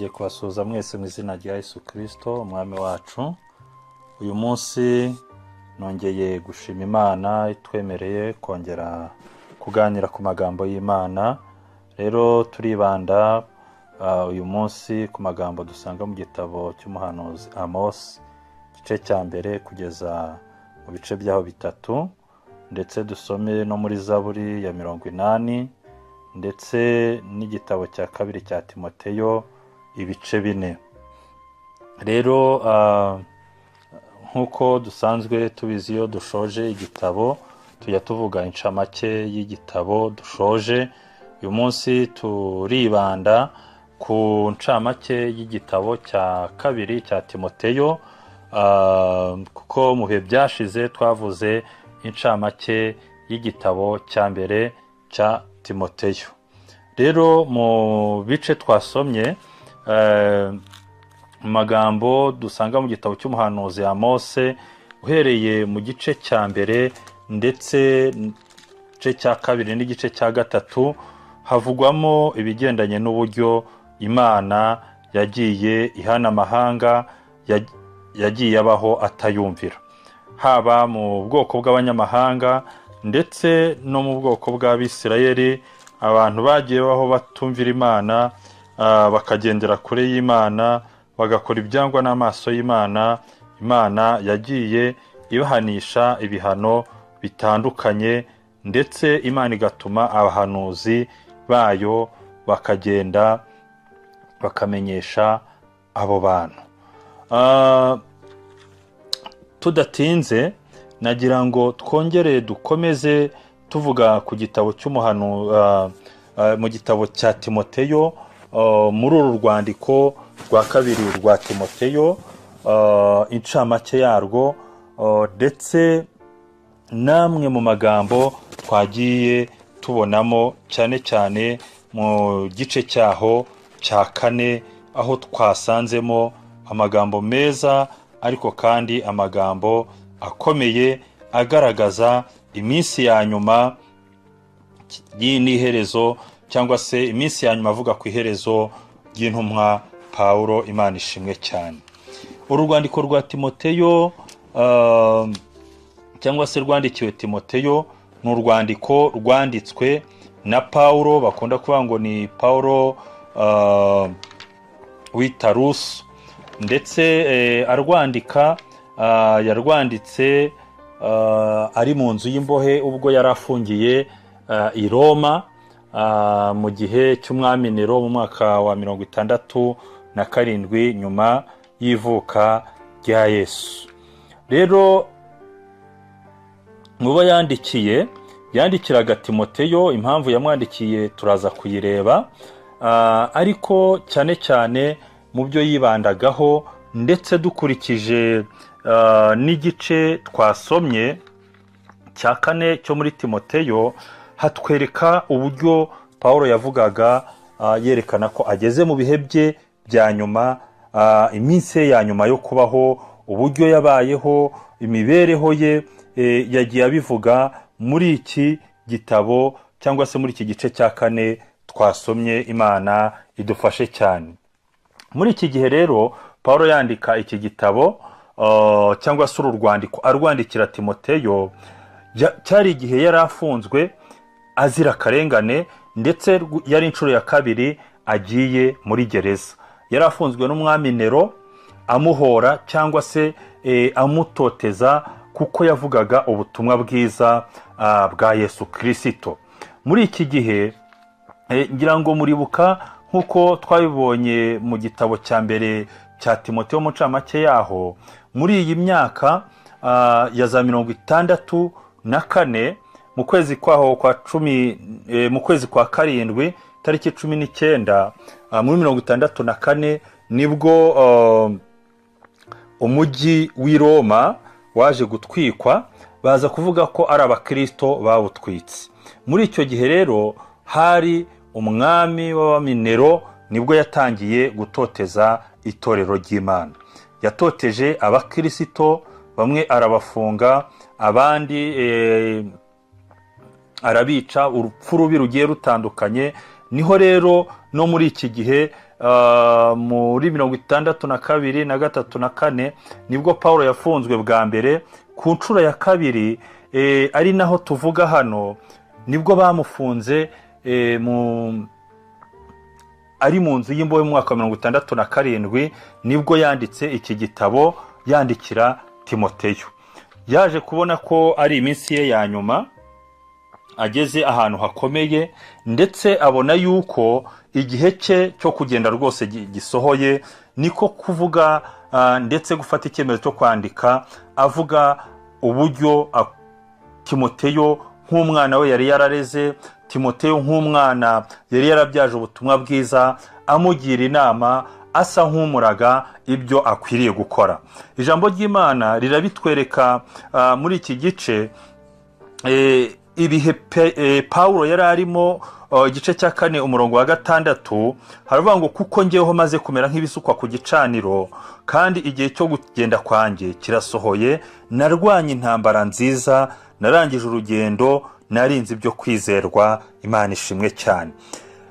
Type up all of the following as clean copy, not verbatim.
nongeye kubasuhuza mwese mu izina rya Yesu Kristo umwami wacu. Uyu munsi nongeye gushima Imana itwemereye kongera kuganira ku magambo y'Imana. Rero turibanda uyu munsi ku magambo dusanga mu gitabo cy'umuhanuzi Amos, igice cya mbere kugeza mu bice byaho bitatu, ndetse dusome no muri Zaburi ya 80, ndetse n'igitabo cya kabiri cya Timoteyo ibice 4. Rero nkuko dusanzwe tubizi, iyo dushoje igitabo tujya tuvuga incamake y'igitabo dushoje. Uyu munsi turibanda ku ncamake y'igitabo cya kabiri cya Timoteyo, kuko mu bihe byashize twavuze incamake y'igitabo cya mbere cya Timoteyo. Rero mu bice twasomye, magambo dusanga mu gitabo cy'umuhanuzi Amos, uhereye mu gice cya mbere ndetse igice cya kabiri n'igice cya gatatu, havugwamo ibigendanye n'uburyo Imana yagiye ihana amahanga yagiye abaho atayumvira, haba mu bwoko bw'abanyamahanga ndetse no mu bwoko bw'Abisirayeli. Abantu bagiye baho batumvira Imana, bakagendera kure y'Imana, bagakora ibyangwa n'amaso y'Imana. Imana yagiye ibahanisha ibihano bitandukanye, ndetse Imana igatuma abahanuzi bayo bakagenda bakamenyesha abo bantu. Tudatinze, nagira ngo twongere dukomeze tuvuga ku gitabo mu gitabo cya Timoteyo, muri uru rwandiko rwa kabiri rwa Timoteyo, incamake yarwo, ndetse namwe mu magambo twagiye tubonamo, cyane cyane mu gice cyaho cya 4, aho twasanzemo amagambo meza, ariko kandi amagambo akomeye agaragaza iminsi ya nyuma n'iherezo, cyangwa se iminsi ya nyuma avuga ku iherezo ry'intumwa Pawulo. Imana ishimwe cyane. Uru rwandiko rwa Timoteyo, cyangwa se rwandikiwe Timoteyo, ni urwandiko rwanditswe na Pawulo. Bakunda kuvuga ngo ni Pawulo w'Itaruso, ndetse arwandika yarwanditse ari mu nzu y'imbohe ubwo yari afungiye i Roma, mu gihe cy'umwami Nero mu mwaka wa 67 nyuma y'ivuka rya Yesu. Rero mubo yandikiraga Timoteyo, impamvu yamwandikiye turaza kuyireba, ariko cyane cyane mu byo yibandagaho, ndetse dukurikije n'igice twasomye cya 4 cyo muri Timoteyo, hatwereka uburyo Pawulo yavugaga, yerekana ko ageze mu bihe bye bya nyuma, iminsi ya nyuma yo kubaho, uburyo yabayeho, imibereho ye, yagiye abivuga muri iki gitabo, cyangwa se muri iki gice cya 4 twasomye. Imana idufashe cyane. Muri iki gihe rero Pawulo yandika iki gitabo, cyangwa se uru rwandiko arwandikira Timoteyo, cyari igihe yari afunzwe azira akarengane, ndetse yari inshuro ya kabiri agiye muri gereza. Yari afunzwe n'umwami Nero, amuhora cyangwa se amutoteza, kuko yavugaga ubutumwa bwiza bwa Yesu Kristo. Muri iki gihe, ngira ngo muribuka nkuko twabibonye mu gitabo cya mbere cya Timoteyo mu ncamake yaho, muri iyi myaka ya za 64, mu kwezi kwaho kwa 10, mu kwezi kwa 7 tariki 19, muri 64 nibwo umujyi w'i Roma waje gutwikwa, baza kuvuga ko ari abakristo bawutwitse. Muri icyo gihe rero hari umwami w'abami Nero, nibwo yatangiye gutoteza itorero ry'Imana. Yatoteje abakristo, bamwe arabafunga, abandi arabica, urupfu rubi rugiye rutandukanye. Niho rero no muri iki gihe muri 62 na 3 na 4 nibwo Pawulo yafunzwe bwa mbere. Ku nshuro ya kabiri ari naho tuvuga hano nibwo bamufunze ari mu nzu y'imbohe mu mwaka wa 67 nibwo yanditse iki gitabo yandikira Timoteyo. Yaje kubona ko ari iminsi ye ya nyuma, ageze ahantu hakomeye, ndetse abona yuko igihe cye cyo kugenda rwose gisohoye, niko kuvuga ndetse gufata icyemezo cyo kwandika avuga uburyo Timoteyo nk'umwana we yari yarareze, Timoteyo nk'umwana yari yarabyaje ubutumwa bwiza, amugira inama, asa nk'umuraga ibyo akwiriye gukora. Ijambo ry'Imana rirabitwereka muri iki gice. Ibihe Pawulo yari arimo, igice cya 4 umurongo wa 6 haravuga ngo kuko njyeho maze kumera nk'ibisukwa ku gicaniro, kandi igihe cyo kugenda kwanjye kirasohoye, narwanye intambara nziza, narangije urugendo, narinze ibyo kwizerwa, Imana ishimwe cyane.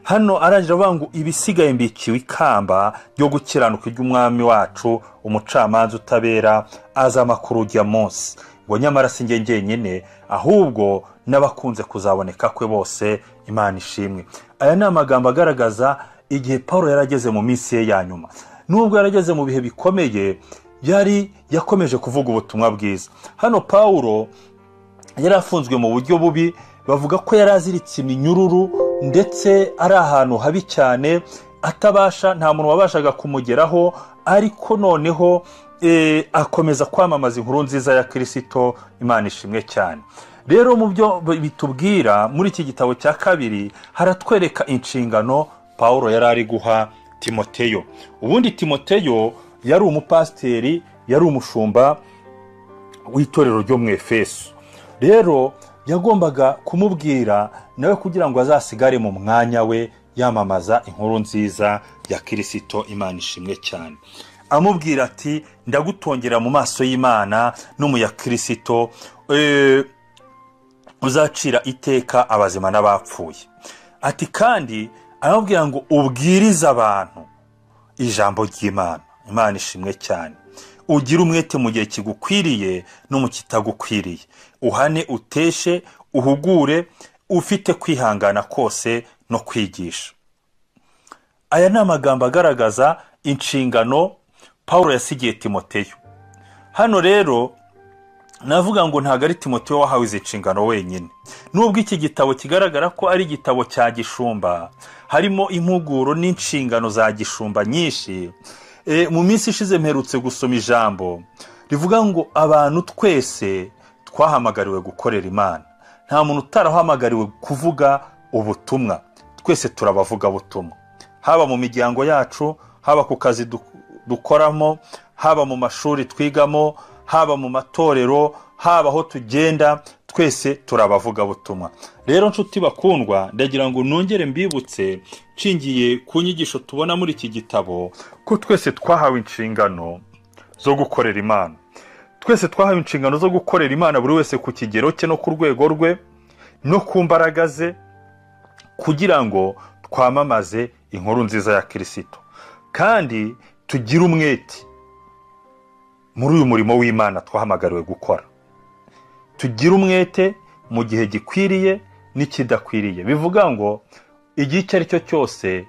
Hano arangije avuga ngo ibisigaye mbikiwe ikamba ryo gukiranuka ry'umwami wacu, umucamanza utabera, aza amakuru ujya munsi, ngo nyamara si njye njyenyine, ahubwo n'abakunze kuzaboneka kwe bose, Imana ishimwe. Aya ni amagambo agaragaza igihe Pawulo yarageze mu minsi ye ya nyuma. Nubwo yarageze mu bihe bikomeye, yakomeje kuvuga ubutumwa bwiza. Hano Pawulo yari afunzwe mu buryo bubi, bavuga ko yari aziritse iminyururu, ndetse ari ahantu habi cyane, nta muntu wabashaga kumugeraho, ariko noneho akomeza kwamamaza inkuru nziza ya Kristo, Imana ishimwe cyane. Rero mu byo bitubwira muri iki gitabo cya 2 haratwereka inshingano Pawulo yari ari guha Timoteyo. Ubundi Timoteyo yari umupasiteri, yari umushumba w'itorero ryo mu Efeso. Rero yagombaga kumubwira nawe kugira ngo azasigare mu mwanya we yamamaza inkuru nziza ya Kristo, Imana ishimwe cyane. Amubwira ati ndagutongera mu maso y'Imana no mu ya Kristo, uzacira iteka abazima n'abapfuye. Ati kandi aramubwira ngo ubwirize abantu ijambo ry'Imana, Imana ishimwe cyane. Ugira umwete mu gihe kigukwiriye no mu kitagukwiriye, uhane, uteshe, uhugure, ufite kwihangana kose no kwigisha. Aya ni amagambo agaragaza inshingano Pawulo yasigiye Timoteyo. Hano rero navuga ngo ntago ari Timoteyo wahawe izi nshingano wenyine. Nubwo iki gitabo kigaragara ko ari igitabo cya gishumba, harimo impuguro n'inshingano za gishumba nyinshi. Mu minsi ishize mperutse gusoma ijambo rivuga ngo abantu twese twahamagariwe gukorera Imana. Nta muntu utarahamagariwe kuvuga ubutumwa. Twese turabavuga butumwa, haba mu miryango yacu, haba ku kazi dukoramo, haba mu mashuri twigamo, haba mu matorero, haba aho tugenda, twese turabavuga butumwa. Rero nshuti bakundwa, ndagira ngo nongere mbibutse nshingiye ku nyigisho tubona muri iki gitabo ko twese twahawe inshingano zo gukorera Imana. Twese twahawe inshingano zo gukorera Imana, buri wese ku kigero cye no ku rwego rwe no ku mbaraga ze, kugira ngo twamamaze inkuru nziza ya Kristo, kandi tugire umwete muri uyu murimo w'Imana twahamagariwe gukora. Tugire umwete mu gihe gikwiriye n'ikidakwiriye. Bivuga ngo igihe icyo ari cyo cyose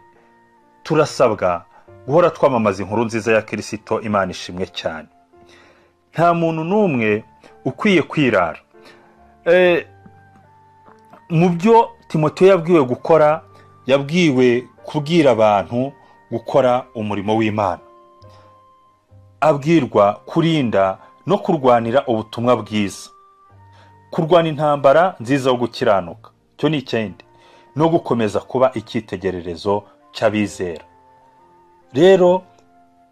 turasabwa guhora twamamaza inkuru nziza ya Kristo, Imana ishimwe cyane. Nta muntu n'umwe ukwiye kwirara. Mu byo Timoteyo yabwiwe gukora, yabwiwe kubwira abantu gukora umurimo w'Imana. Abwirwa kurinda no kurwanira ubutumwa bwiza, kurwana intambara nziza yo gukiranuka, cyo ni ikindi, no gukomeza kuba icyitegererezo cy'abizera. Rero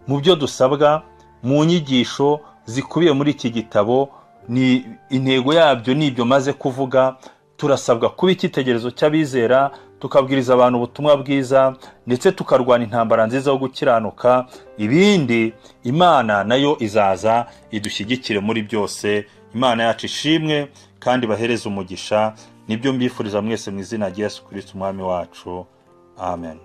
mu byo dusabwa mu nyigisho zikubiye muri iki gitabo, ni intego yabyo nibyo maze kuvuga. Turasabwa kuba icyitegererezo cy'abizera, tukabwiriza abantu ubutumwa bwiza, ndetse tukarwana intambara nziza yo gukiranuka. Ibindi Imana nayo izaza idushyigikire muri byose. Imana yacu ishimwe kandi bahereze umugisha. Nibyo mbifuriza mwese mu izina rya Yesu Kristo umwami wacu. Amen.